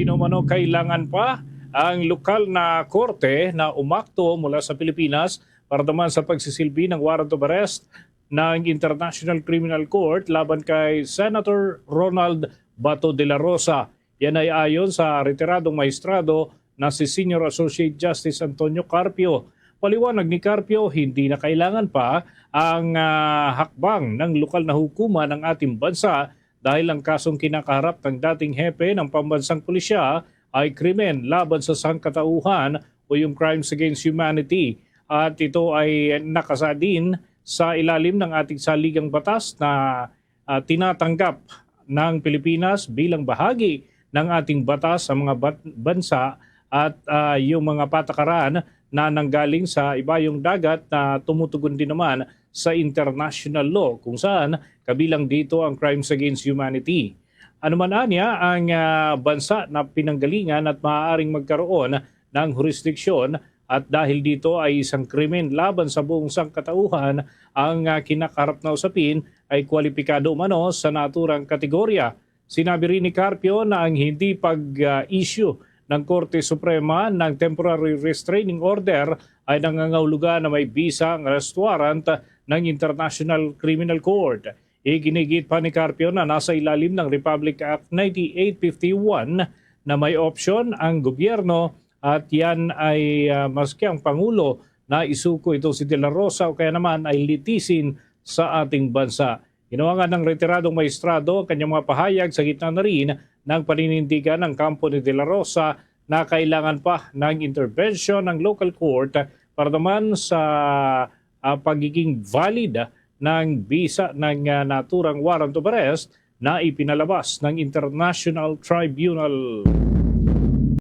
Hindi naman kailangan pa ang lokal na korte na umakto mula sa Pilipinas para naman sa pagsisilbi ng warrant of arrest ng International Criminal Court laban kay Senator Ronald Bato de la Rosa. Yan ay ayon sa retiradong maestrado na si Senior Associate Justice Antonio Carpio. Paliwanag ni Carpio, hindi na kailangan pa ang hakbang ng lokal na hukuman ng ating bansa dahil ang kasong kinakaharap ng dating hepe ng pambansang pulisya ay krimen laban sa sangkatauhan o yung crimes against humanity. At ito ay nakasadin sa ilalim ng ating saligang batas na tinatanggap ng Pilipinas bilang bahagi ng ating batas sa mga bansa at yung mga patakaran na nanggaling sa ibayong dagat na tumutugon din naman sa international law kung saan kabilang dito ang crimes against humanity. Ano man anya ang bansa na pinanggalingan at maaaring magkaroon ng jurisdiksyon at dahil dito ay isang krimen laban sa buong sangkatauhan, ang kinakaharap na usapin ay kwalipikado umano sa naturang kategorya. Sinabi rin ni Carpio na ang hindi pag-issue ng Korte Suprema ng Temporary Restraining Order ay nangangahulugan na may bisa ang arrest warrant ng International Criminal Court. Iginigit pa ni Carpio na nasa ilalim ng Republic Act 9851 na may opsyon ang gobyerno at yan ay maski ang Pangulo na isuko ito si De La Rosa o kaya naman ay litisin sa ating bansa. Ginawa nga ng retiradong maestrado kanyang mga pahayag sa gitna na rin ng paninindigan ng kampo ni De La Rosa na kailangan pa ng intervention ng local court para naman sa pagiging valid ng bisa ng naturang warrant of arrest na ipinalabas ng International Tribunal.